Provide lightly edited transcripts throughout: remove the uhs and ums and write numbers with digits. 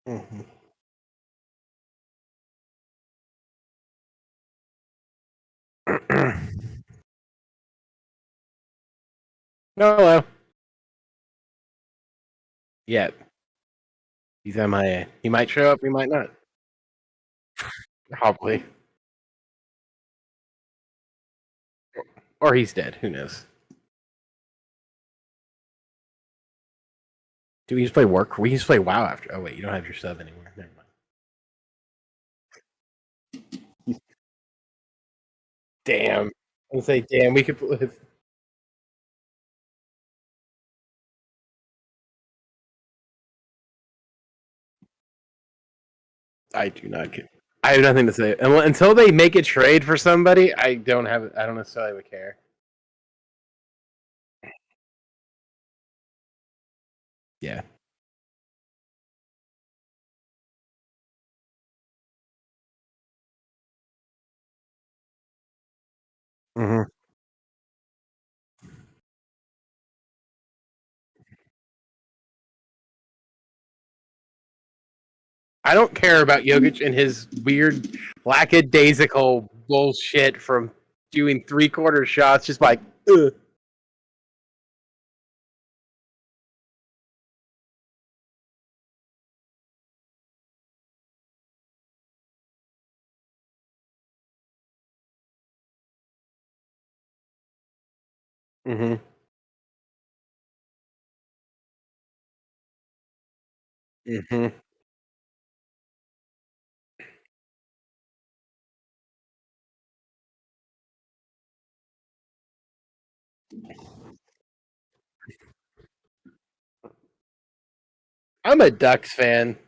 Mhm. Hello. Yeah, he's MIA. He might show up, he might not. Probably. Or he's dead. Who knows? Do we just play work? We just play WoW after. Oh wait, you don't have your sub anymore. Never mind. Damn. I was say, damn. We could. I do not get. I have nothing to say until they make a trade for somebody. I don't have. I don't necessarily would care. Yeah. Hmm. I don't care about Jokic and his weird lackadaisical bullshit from doing 3/4 shots, just like. Ugh. Mm-hmm. Mm-hmm. I'm a Ducks fan.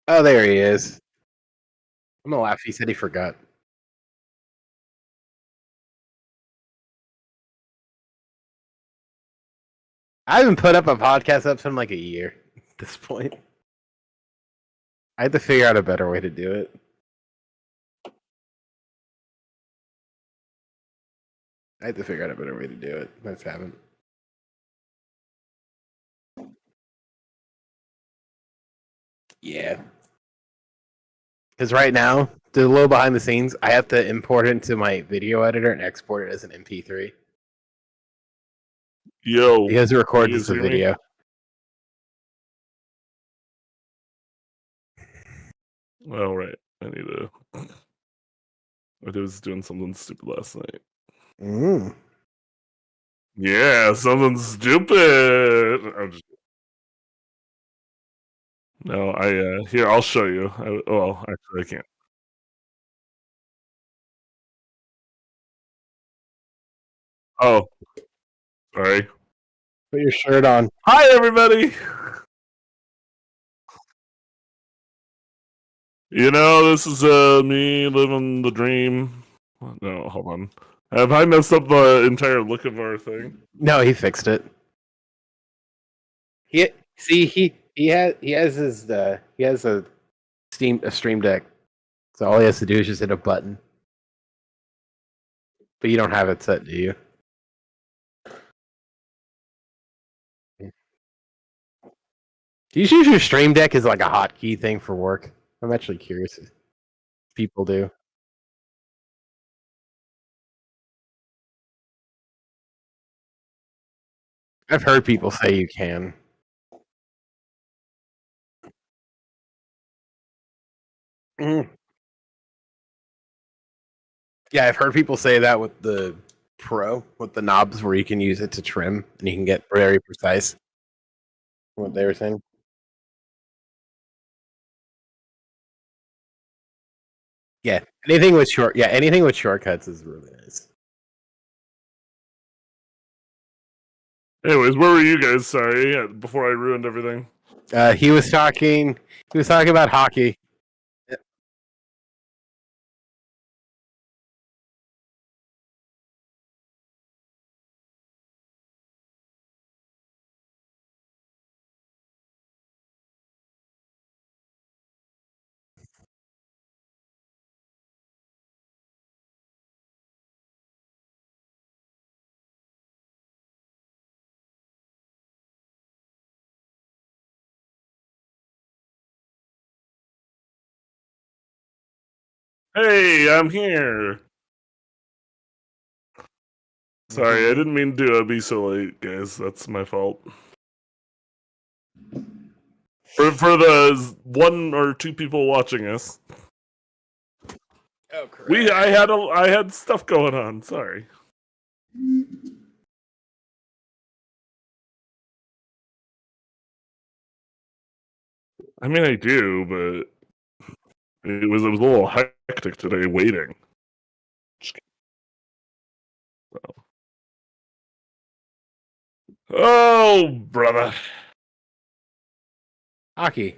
Oh, there he is. I'm gonna laugh. He said he forgot. I haven't put up a podcast up in like a year at this point. I had to figure out a better way to do it. I had to figure out a better way to do it. I just haven't. Yeah. Because right now, the little behind the scenes, I have to import it into my video editor and export it as an MP3. Yo, Because it records you as a guys hear me? video. Oh right, I need to. I was doing something stupid last night. Mm. Yeah, something stupid. No, here I'll show you. Well, actually, I can't. Oh, sorry. Put your shirt on. Hi, everybody. This is me living the dream. No, hold on. Have I messed up the entire look of our thing? No, he fixed it. He see he has his he has a stream deck. So all he has to do is just hit a button. But you don't have it set, do you? Do you use your stream deck as like a hotkey thing for work? I'm actually curious if people do. I've heard people say you can. Mm. Yeah, I've heard people say that with the Pro, with the knobs where you can use it to trim and you can get very precise. What they were saying. Yeah, anything with shortcuts is really nice. Anyways, where were you guys? Sorry, before I ruined everything. He was talking. He was talking about hockey. Hey, I'm here. Sorry, I didn't mean to be so late, guys. That's my fault. For the 1 or 2 people watching us, Oh, correct. I had stuff going on. Sorry. I mean, I do, but it was a little hectic today waiting. Oh, brother. Hockey.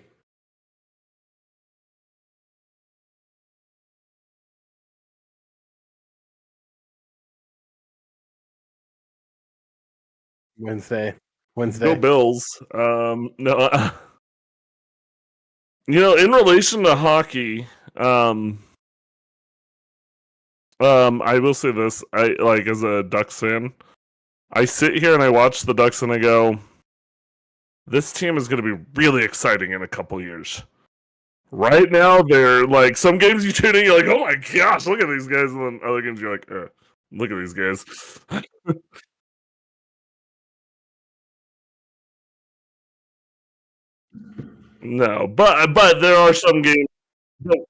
Wednesday. Go Bills. No, in relation to hockey, I will say this: I like as a Ducks fan, I sit here and I watch the Ducks and I go, "This team is going to be really exciting in a couple years." Right now, they're like some games you tune in, you're like, "Oh my gosh, look at these guys," and then other games you're like, "Look at these guys." No, but there are some games.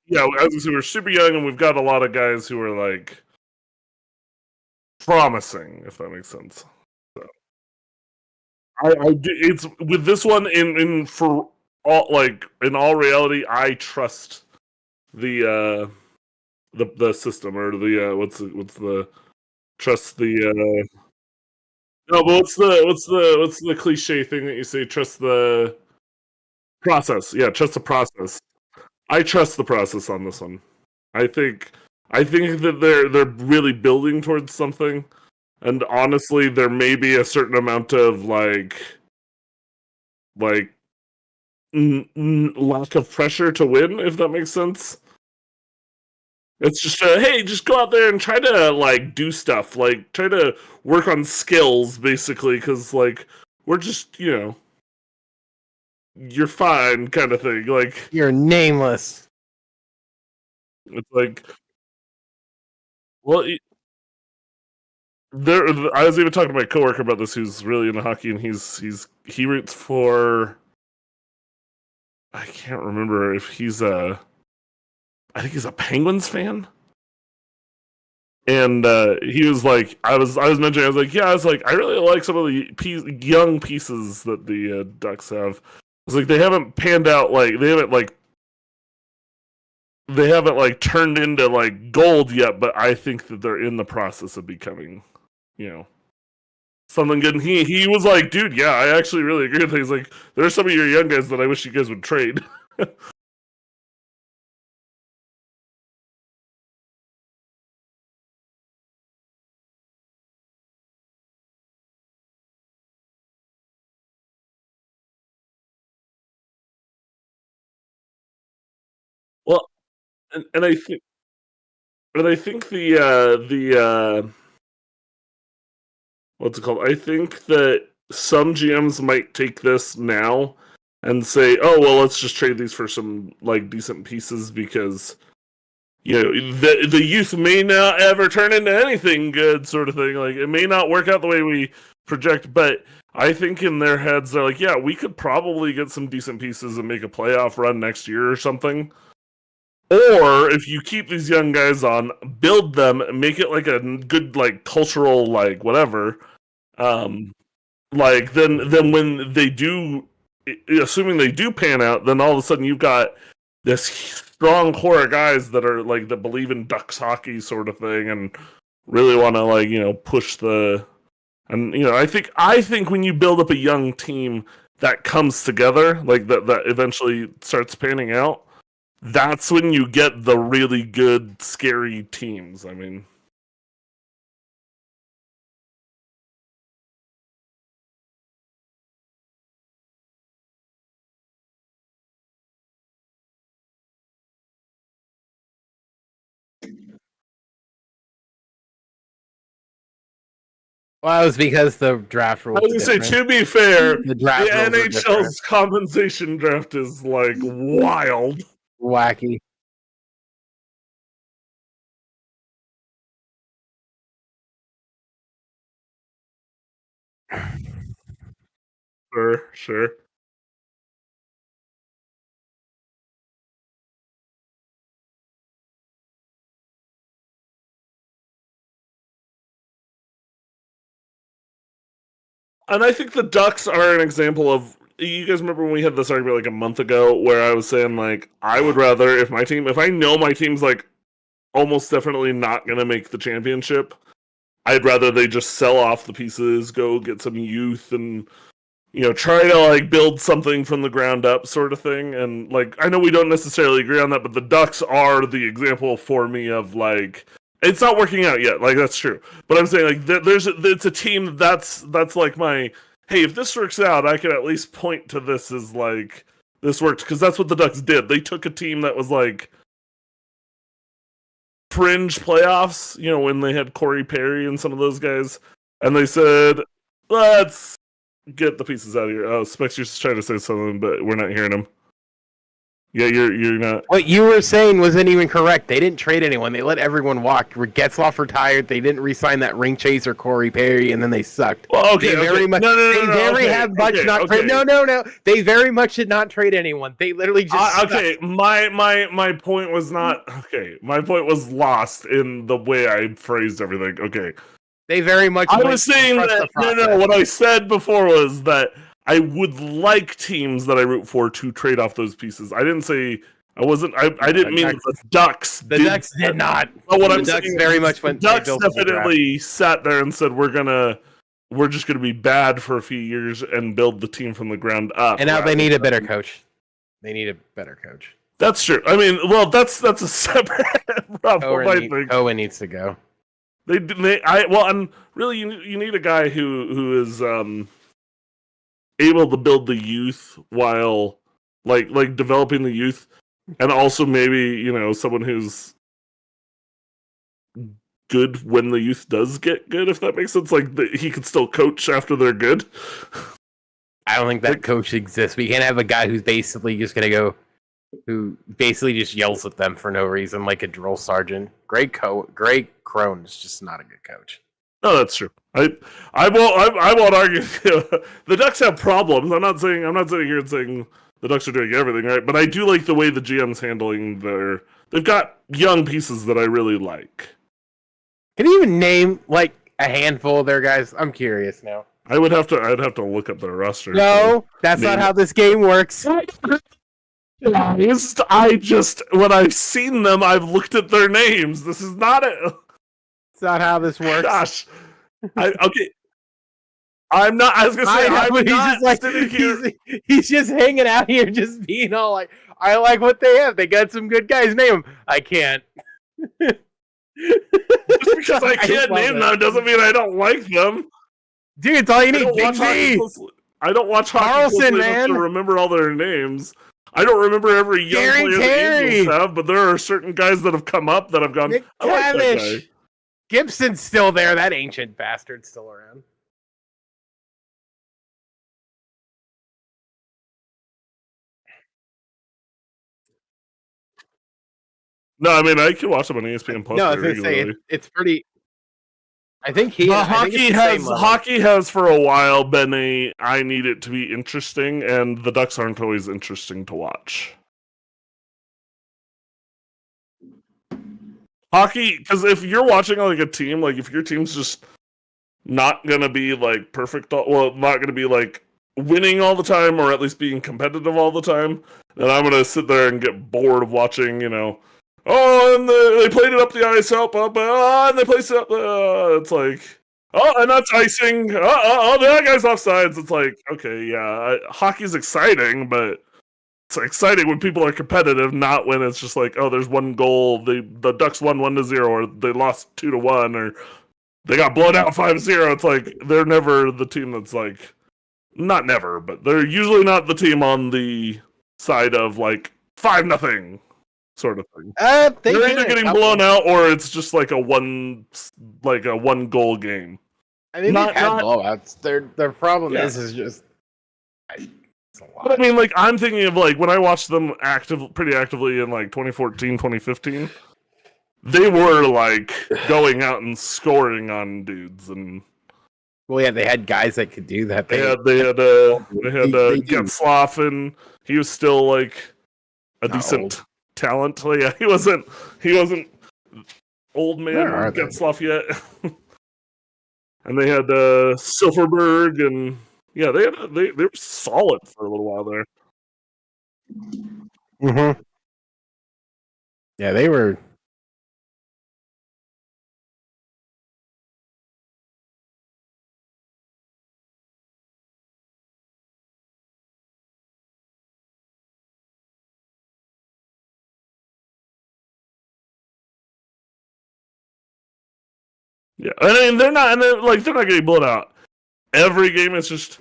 Yeah, as I say, we're super young and we've got a lot of guys who are like promising, if that makes sense. So, it's with this one in for all like in all reality, I trust the system or the what's the trust the no, but what's the cliche thing that you say? Trust the process. Yeah, trust the process. I trust the process on this one. I think I think that they're really building towards something. And honestly, there may be a certain amount of like lack of pressure to win, if that makes sense. It's just hey, just go out there and try to like do stuff, like try to work on skills, basically, because like we're just you're fine, kind of thing. Like You're nameless. it's like well, there. I was even talking to my coworker about this, who's really into hockey, and he roots for. I can't remember if he's a. I think he's a Penguins fan. And he was like, I was mentioning, I was like, yeah, I was like, I really like some of the young pieces that the Ducks have. It's like they haven't panned out, like they haven't turned into like gold yet, but I think that they're in the process of becoming, you know, something good. And he was like, dude, yeah, I actually really agree with that. He's like, there's some of your young guys that I wish you guys would trade. Well, and I think the what's it called? I think that some GMs might take this now and say, "Oh, well, let's just trade these for some like decent pieces because the youth may not ever turn into anything good, sort of thing. Like it may not work out the way we project, but." I think in their heads they're like, yeah, we could probably get some decent pieces and make a playoff run next year or something. Or if you keep these young guys on, build them, make it like a good like cultural like whatever, um, like then when they do, assuming they do pan out, then all of a sudden you've got this strong core of guys that are like that believe in Ducks hockey sort of thing and really want to like push the and I think when you build up a young team that comes together like that eventually starts panning out, that's when you get the really good scary teams. I mean. Well, it was because the draft I rules. was gonna say, to be fair, The the draft rules are different. NHL's compensation draft is like wild. Wacky. Sure. And I think the Ducks are an example of. You guys remember when we had this argument like a month ago, where I was saying like I would rather if I know my team's like almost definitely not going to make the championship, I'd rather they just sell off the pieces, go get some youth, and try to like build something from the ground up, sort of thing. And like I know we don't necessarily agree on that, but the Ducks are the example for me of like it's not working out yet. Like that's true, but I'm saying like it's a team that's like my hey, if this works out, I can at least point to this as like this worked because that's what the Ducks did. They took a team that was like fringe playoffs, when they had Corey Perry and some of those guys, and they said, let's get the pieces out of here. Oh, Spects, you're just trying to say something, but we're not hearing him. Yeah, you're not. What you were saying wasn't even correct. They didn't trade anyone. They let everyone walk. Getzloff retired. They didn't re-sign that ring chaser Corey Perry, and then they sucked. Well, okay, they very much. No, they very have much not trade. No. They very much did not trade anyone. They literally just. Okay, my point was not okay. My point was lost in the way I phrased everything. Okay, they very much. I was saying that. No. What I said before was that I would like teams that I root for to trade off those pieces. I didn't say I wasn't. I didn't mean the Ducks. The Ducks did not. But what I'm Ducks saying very much went. Ducks definitely sat there and said we're just gonna be bad for a few years and build the team from the ground up. And now they need a better coach. They need a better coach. That's true. I mean, well, that's a separate problem. I think Owen needs to go. And really, you need a guy who is able to build the youth while like developing the youth, and also maybe someone who's good when the youth does get good, if that makes sense. Like he could still coach after they're good. I don't think that coach exists. We can't have a guy who's basically just gonna go, who basically just yells at them for no reason, like a drill sergeant. Greg Crone is just not a good coach. No, that's true. I won't argue. The Ducks have problems. I'm not sitting here and saying the Ducks are doing everything right, but I do like the way the GM's handling they've got young pieces that I really like. Can you even name like a handful of their guys? I'm curious now. I'd have to look up their roster. No, that's not how this game works. When I've seen them, I've looked at their names. This is not it. It's not how this works. Gosh. Okay. I'm not. I was gonna say I'm not like sitting here. He's just hanging out here, just being all like, "I like what they have. They got some good guys. Name them." I can't. Just because I can't name them doesn't mean I don't like them. Dude, it's all you need. Big Z. I don't watch Carlson, man. To remember all their names. I don't remember every young player the Eagles have, but there are certain guys that have come up that have gone. I like that guy. Gibson's still there. That ancient bastard's still around. No, I mean I can watch them on ESPN Plus. No, I was gonna say it's pretty. I think hockey has for a while been I need it to be interesting, and the Ducks aren't always interesting to watch. Hockey, because if you're watching like a team, like if your team's just not gonna be like perfect, well, not gonna be like winning all the time, or at least being competitive all the time, then I'm gonna sit there and get bored of watching. Oh, and they played it up the ice, and they placed it up. It's like, oh, and that's icing. That guy's offsides. It's like, okay, yeah, hockey's exciting, but it's exciting when people are competitive, not when it's just like, oh, there's one goal. The Ducks won 1-0, or they lost 2-1, or they got blown out 5-0. It's like they're never the team that's like, not never, but they're usually not the team on the side of like 5-0 sort of thing. They're either getting blown out or it's just like a one goal game. I mean, they've had blowouts. Their problem is just. But I mean, like, I'm thinking of like when I watched them pretty actively in like 2014, 2015. They were like going out and scoring on dudes, and Well, yeah, they had guys that could do that. They had they do. Getzlaff, and he was still like a Not decent old. talent. Like, yeah, he wasn't old Where man are they? Getzlaff yet. And they had Silverberg, and yeah, they were solid for a little while there. Mm-hmm. Yeah, they were. Yeah, I mean they're not getting blown out every game. It's just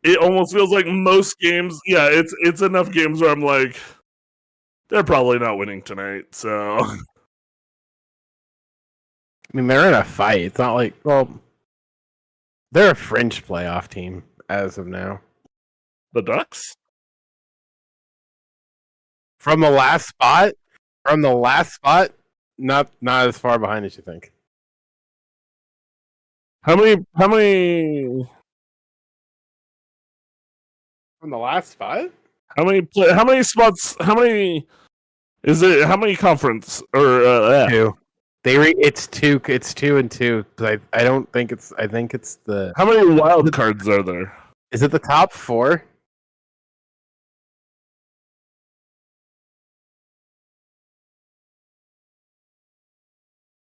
it almost feels like most games. Yeah, it's enough games where I'm like, they're probably not winning tonight. So I mean, they're in a fight. It's not like they're a fringe playoff team as of now. the Ducks. From the last spot, not as far behind as you think. How many From the last spot? how many spots? How many conference or Two. It's two. It's 2 and 2. But I don't think it's. I think it's the. how many wild cards are there? Is it the top 4?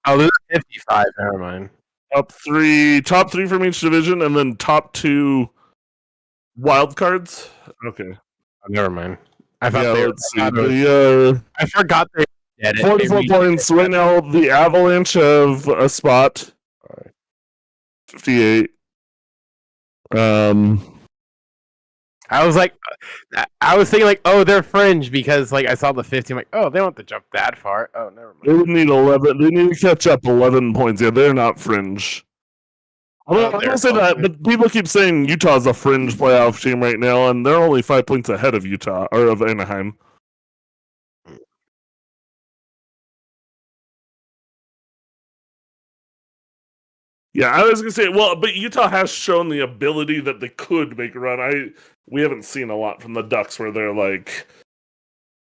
Oh, there's 55. Never mind. Top three from each division, and then top 2 wild cards. Okay. Oh, never mind. I thought Yeah, they were. let's see. I forgot they did it. 44 points right now. The Avalanche have a spot. 58. I was thinking like, oh, they're fringe because like I saw the 50. I'm like, oh, they don't have to jump that far. Oh, never They mind. would need 11. They need to catch up 11 points. Yeah, they're not fringe. I'm gonna say that, but people keep saying Utah's a fringe playoff team right now, and they're only 5 points ahead of Utah or of Anaheim. Yeah, I was gonna say, well, but Utah has shown the ability that they could make a run. We haven't seen a lot from the Ducks where they're like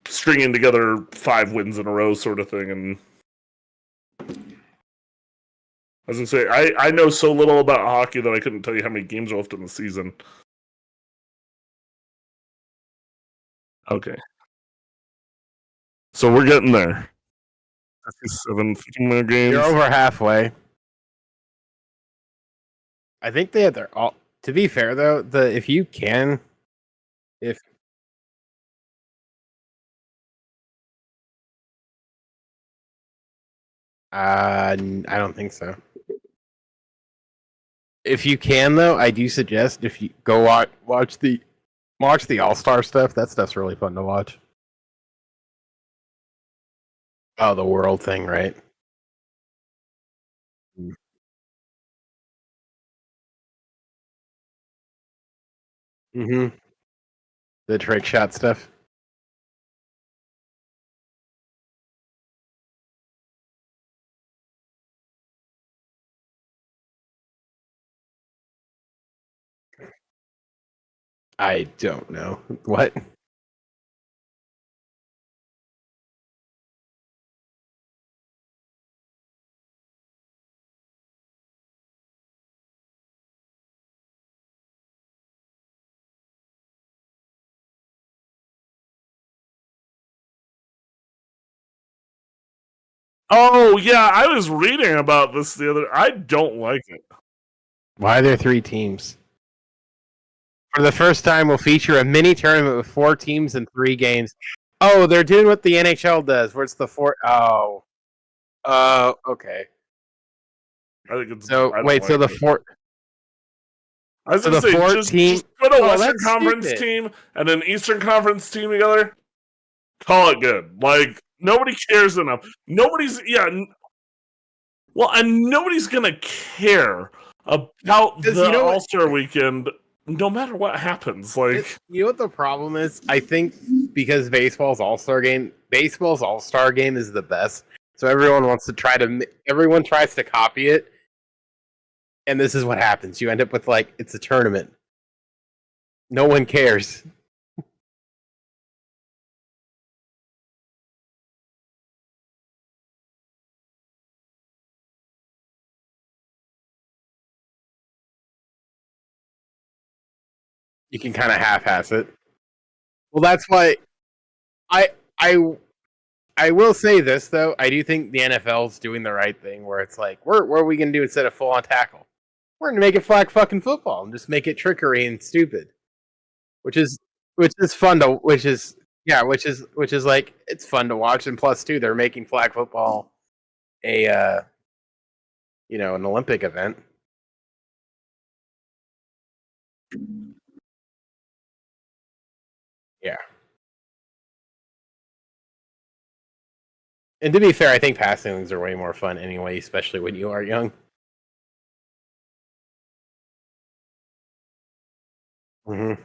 stringing together 5 wins in a row, sort of thing. And I was gonna say, I know so little about hockey that I couldn't tell you how many games are left in the season. Okay, so we're getting there. 15 more games. You're over halfway. I think they had their all. To be fair, though, if you can, if I don't think so. If you can, though, I do suggest if you go watch the All-Star stuff. That stuff's really fun to watch. Oh, the world thing, right? Mm-hmm. The trick shot stuff. I don't know what. Oh yeah, I was reading about this the other. I don't like it. Why are there 3 teams? For the first time, we'll feature a mini tournament with 4 teams and 3 games. Oh, they're doing what the NHL does, where it's the 4. Oh, okay. I think it's So wait, so the 4. I was So gonna the say, 14 just put a Western that's Conference stupid. team and an Eastern Conference team together. Call it good. Like nobody cares enough. Nobody's well, and nobody's gonna care about the All-Star weekend, no matter what happens. Like You know what the problem is? I think because baseball's All-Star game is the best. So everyone tries to copy it. And this is what happens. You end up with like it's a tournament. No one cares. You can kind of half-ass it. Well, that's why I I I will say this though. I do think the NFL's doing the right thing, where it's like, what are we gonna do instead of full-on tackle? We're gonna make it flag fucking football and just make it trickery and stupid, which is fun to which is like it's fun to watch. And plus, too, they're making flag football a an Olympic event. Yeah. And to be fair, I think passing things are way more fun anyway, especially when you are young. Mm-hmm.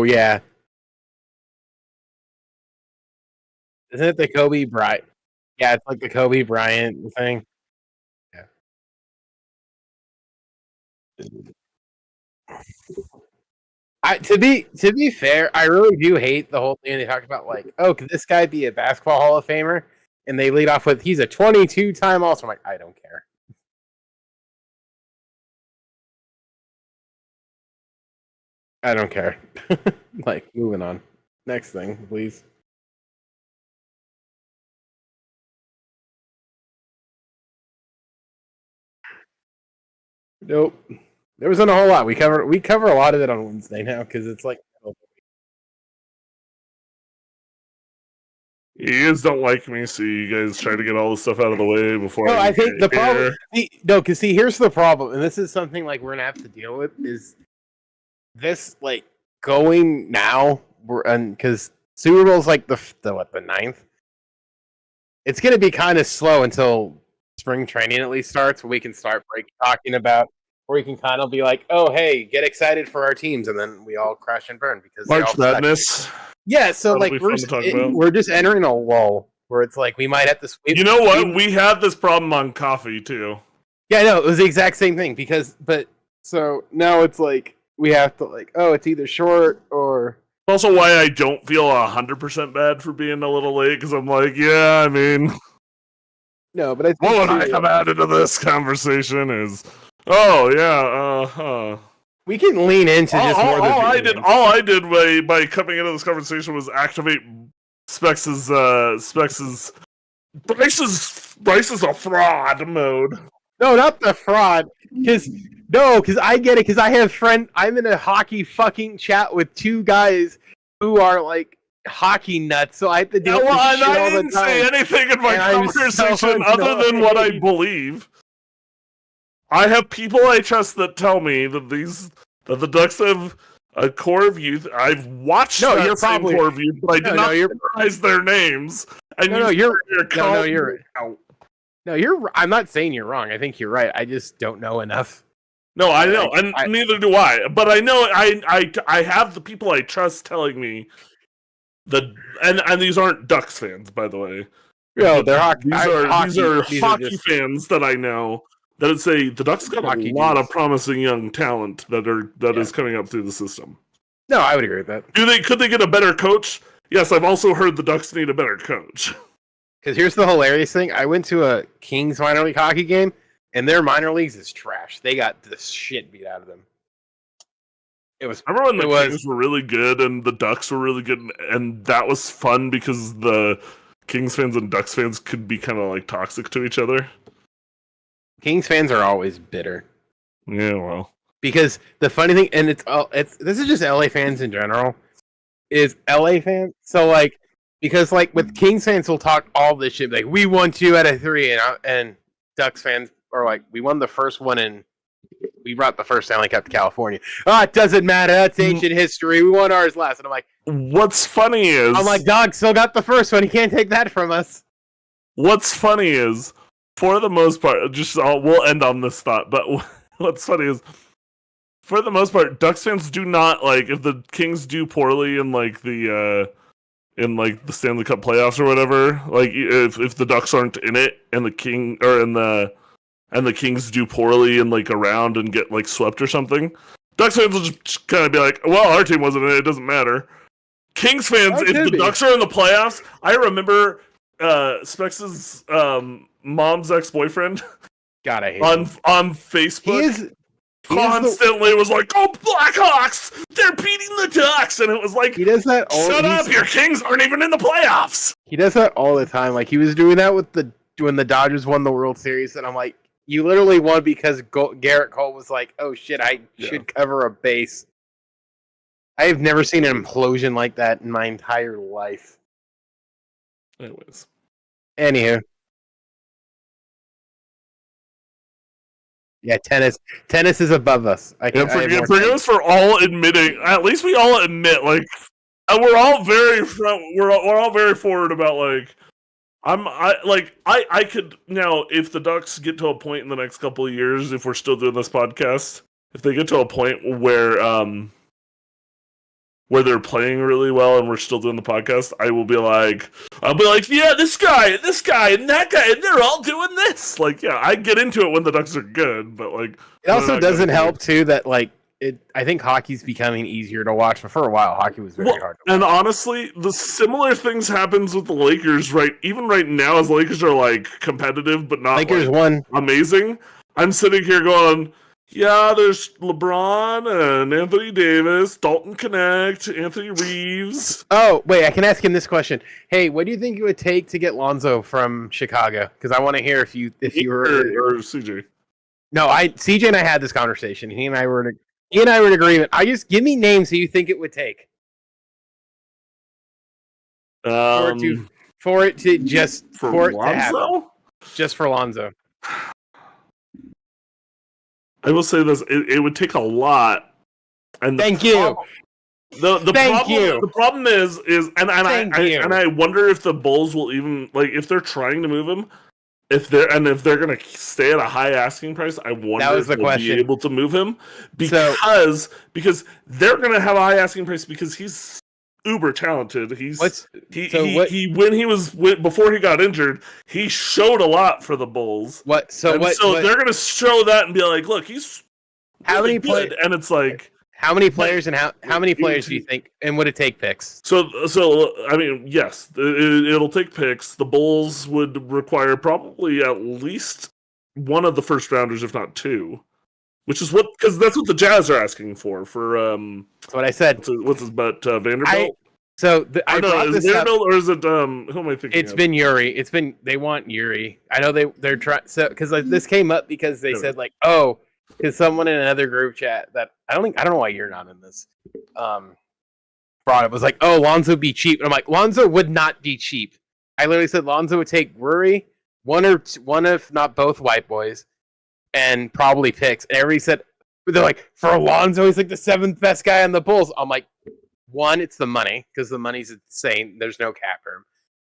Yeah, isn't it the Kobe Bryant? Yeah, it's like the Kobe Bryant thing. Yeah. To be fair, I really do hate the whole thing they talked about. Like, oh, could this guy be a basketball Hall of Famer? And they lead off with he's a 22-time All-Star. I'm like, I don't care. I don't care. Like, moving on. Next thing, please. Nope. There wasn't a whole lot. We cover a lot of it on Wednesday now because it's like. You guys don't like me, so you guys try to get all the stuff out of the way before. No, I think the problem. Because here's the problem, and this is something like we're gonna have to deal with is this like going now. Because Super Bowl's like the 9th. It's gonna be kind of slow until spring training at least starts, where we can start talking about. Where we can kind of be like, oh, hey, get excited for our teams, and then we all crash and burn because March Madness. Yeah, so That'll like we're just entering a lull where it's like we might have to sweep. You know what? We had this problem on coffee too. Yeah, no, it was the exact same thing so now it's like we have to like, oh, it's either short or. Also, why I don't feel 100% bad for being a little late because I'm like, yeah, I mean, no, but what would I have added to this conversation is, oh yeah, we can lean into just more than all I did by coming into this conversation was activate Spects' Bryce's a fraud mode. No, not the fraud. Because I get it. Because I'm in a hockey fucking chat with two guys who are like hockey nuts. So I have to deal with shit all the time. I didn't say anything in my conversation other than what I believe. I have people I trust that tell me that the Ducks have a core of youth. I've watched that same core of youth, but I did not memorize their names. And you're I'm not saying you're wrong. I think you're right. I just don't know enough. No, I know, and neither do I. But I know I have the people I trust telling me and these aren't Ducks fans, by the way. No, they're hockey. These are hockey fans that I know that say the Ducks got a lot of promising young talent that is coming up through the system. No, I would agree with that. Could they get a better coach? Yes, I've also heard the Ducks need a better coach. Because here's the hilarious thing. I went to a Kings minor league hockey game, and their minor leagues is trash. They got the shit beat out of them. Remember when the Kings were really good and the Ducks were really good, and that was fun because the Kings fans and Ducks fans could be kind of like toxic to each other? Kings fans are always bitter. Yeah, well. Because the funny thing, and this is just LA fans in general, is LA fans. So like, because like with Kings fans, will talk all this shit like we won 2 out of 3, and Ducks fans are like we won the first one in we brought the first Stanley Cup to California. Oh, it doesn't matter. That's ancient history. We won ours last. And I'm like, what's funny is, I'm like, dog still got the first one. He can't take that from us. What's funny is, for the most part, we'll end on this thought. But what's funny is, for the most part, Ducks fans do not like if the Kings do poorly in like the Stanley Cup playoffs or whatever. Like if the Ducks aren't in it and the Kings do poorly in like a round and get like swept or something, Ducks fans will just kind of be like, "Well, our team wasn't in it. It doesn't matter." Kings fans, if the Ducks are in the playoffs, I remember Spects' mom's ex-boyfriend. God, I hate on Facebook. Constantly was like, "Oh, Blackhawks! They're beating the Ducks!" And it was like, he does that. Shut up! Your Kings aren't even in the playoffs. He does that all the time. Like he was doing that with when the Dodgers won the World Series, and I'm like, you literally won because Garrett Cole was like, "Oh shit, I should cover a base." I have never seen an implosion like that in my entire life. Anyways, anywho. Yeah, tennis is above us. Forgive us for all admitting. At least we all admit, like, we're all very we're all very forward about like. I could now, if the Ducks get to a point in the next couple of years, if we're still doing this podcast, if they get to a point where they're playing really well and we're still doing the podcast, I'll be like, yeah, this guy, and that guy, and they're all doing this. Like, yeah, I get into it when the Ducks are good, but like, it also doesn't help too that like I think hockey's becoming easier to watch, but for a while, hockey was very hard to watch. And honestly, the similar things happens with the Lakers, right? Even right now, as the Lakers are like competitive, but not Lakers won amazing. I'm sitting here going, yeah, there's LeBron and Anthony Davis, Dalton Connect, Anthony Reeves. Oh, wait, I can ask him this question. Hey, what do you think it would take to get Lonzo from Chicago? Because I want to hear if you were or CJ. No, CJ and I had this conversation. He and I were in agreement. I just give me names who you think it would take. For it to happen. Just for Lonzo. I will say this: it would take a lot. And thank you. The problem is, and I wonder if the Bulls will even like if they're trying to move him, if they're going to stay at a high asking price. I wonder if they'll be able to move him because they're going to have a high asking price because he's uber talented. Before he got injured, he showed a lot for the Bulls. So they're going to show that and be like, look, he's really how many good. And it's like, how many players and how many players do you think, and would it take picks? So I mean, yes, it'll take picks. The Bulls would require probably at least one of the first rounders, if not two. Which is because that's what the Jazz are asking for. That's what I said. What's his butt? Vanderbilt. Is Vanderbilt or is it who am I thinking? It's been Yuri. They want Yuri. I know they're trying. So because this came up because they said like, oh, because someone in another group chat that I don't know why you're not in this. Brought it was like, oh, Lonzo be cheap, and I'm like, Lonzo would not be cheap. I literally said Lonzo would take Rory, one if not both white boys, and probably picks. And everybody said, they're like, for Alonzo, he's like the 7th best guy on the Bulls. I'm like, 1, it's the money, because the money's insane. There's no cap room.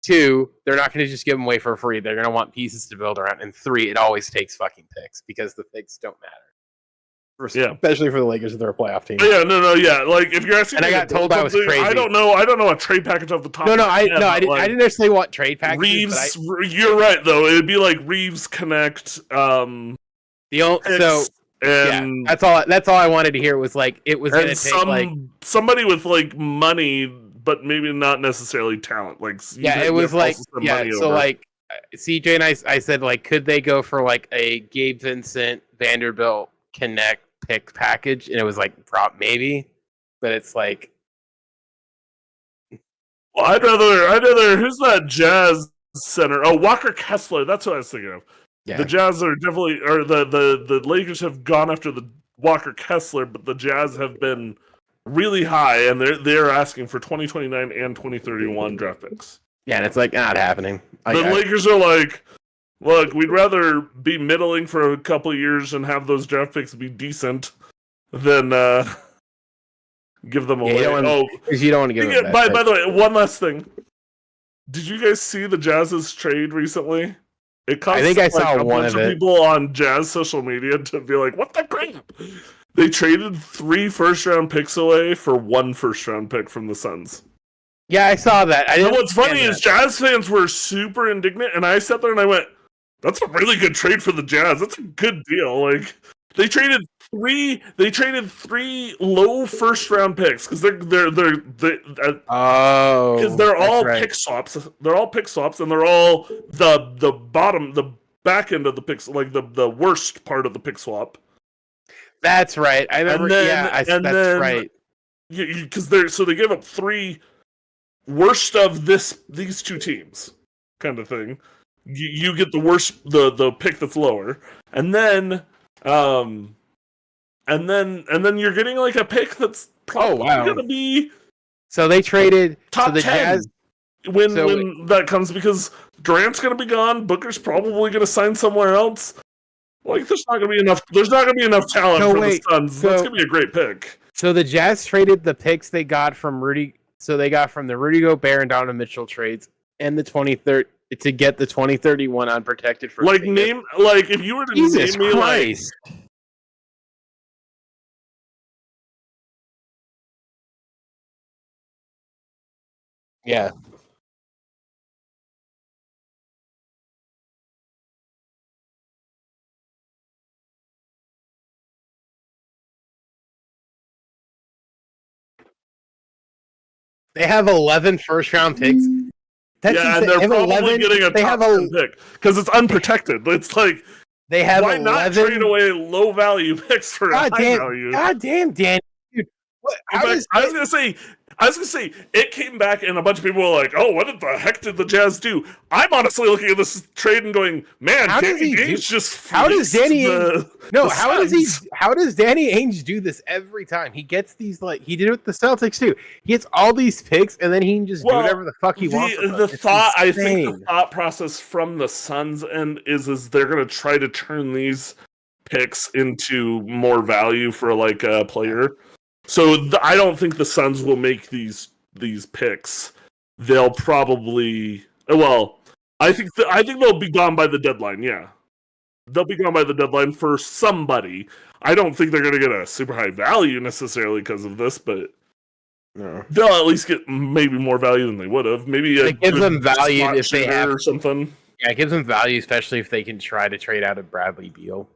2, they're not going to just give them away for free. They're going to want pieces to build around. And 3, it always takes fucking picks, because the picks don't matter. Especially for the Lakers if they're a playoff team. Yeah, yeah. Like if you're asking, and I got told I was crazy. I don't know a trade package off the top. I didn't necessarily want trade packages. Reeves, you're right though. It'd be like Reeves Connect. That's all I wanted to hear was like it was going to take somebody with like money, but maybe not necessarily talent. Like it was like so like CJ and I said like could they go for like a Gabe Vincent Vanderbilt Connect pick package, and it was like maybe, but it's like well, I'd rather who's that Jazz center? Oh, Walker Kessler. That's what I was thinking of. Yeah. The Jazz are definitely, or the Lakers have gone after the Walker Kessler, but the Jazz have been really high, and they're asking for 2029 and 2031 draft picks. Yeah, and it's like not happening. The Lakers are like, Look, we'd rather be middling for a couple of years and have those draft picks be decent than give them away. Because you don't want to give them back. By the way, one last thing. Did you guys see the Jazz's trade recently? It caused I think I saw a one bunch of it. people on Jazz social media to be like, "What the crap?" They traded 3 first-round picks away for 1 first-round pick from the Suns. Yeah, I saw that. And what's funny is Jazz fans were super indignant, and I sat there and I went, "That's a really good trade for the Jazz. That's a good deal." Like they traded 3 low first-round picks because they're all pick swaps. They're all pick swaps, and they're all the back end of the picks, like the worst part of the pick swap. That's right. I remember. That's right. Because they give up 3 worst of these 2 teams, kind of thing. You get the worst, the pick that's lower, and then you're getting like a pick that's probably gonna be. So they traded top 10 Jazz when that comes, because Durant's gonna be gone. Booker's probably gonna sign somewhere else. Like there's not gonna be enough. There's not gonna be enough talent for the Suns. That's gonna be a great pick. So the Jazz traded the picks they got from Rudy. So they got from the Rudy Gobert and Donovan Mitchell trades and the 23rd to get the 2031 unprotected for if you were to Jesus name Christ. Me yeah. They have 11 first-round picks. And they're probably getting a top 10 pick because it's unprotected. It's like they have why 11... not trade away low value picks for high value? God damn, Danny. Dude, I was gonna say it came back and a bunch of people were like, "Oh, what the heck did the Jazz do?" I'm honestly looking at this trade and going, "Man, Danny Ainge just how does Danny Ainge how does Danny Ainge do this every time? He gets these, like he did it with the Celtics too. He gets all these picks and then he can just do whatever the fuck he wants. I think the thought process from the Suns end is they're gonna try to turn these picks into more value for like a player. So I don't think the Suns will make these picks. They'll probably I think they'll be gone by the deadline. Yeah, they'll be gone by the deadline for somebody. I don't think they're going to get a super high value necessarily because of this, but they'll at least get maybe more value than they would have. Maybe it gives them value if they have or something. Yeah, it gives them value, especially if they can try to trade out of Bradley Beal.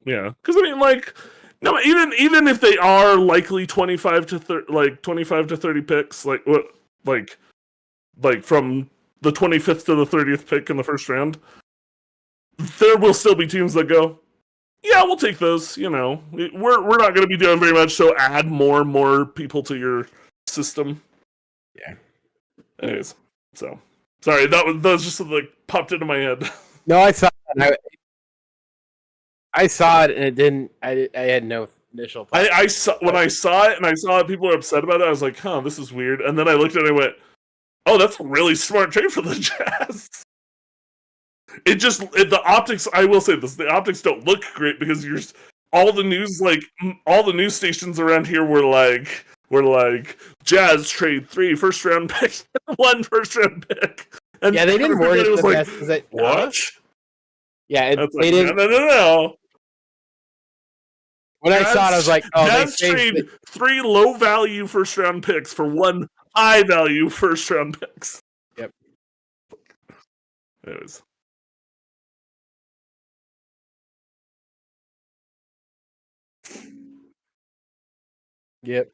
Yeah, because I mean, like. No, even if they are likely 25 to 30 picks, like from the 25th to the 30th pick in the first round, there will still be teams that go, yeah, we'll take those. You know, we're not going to be doing very much, so add more people to your system. Yeah. Anyways, so sorry that was just like popped into my head. No, I saw it. I saw it and it didn't. I had no initial thought. I saw when I saw it and I saw that people were upset about it. I was like, "Huh, this is weird." And then I looked at it and I went, "Oh, that's a really smart trade for the Jazz." The optics. I will say this: the optics don't look great because all the news stations around here were like, Jazz trade 3 first-round picks, 1 first-round pick. And yeah, they didn't word it the best. What? Yeah, they didn't. No. When I saw it, I was like, "Oh, Jazz trade 3 low-value first-round picks for 1 high-value first-round picks." Yep. Anyways. Yep.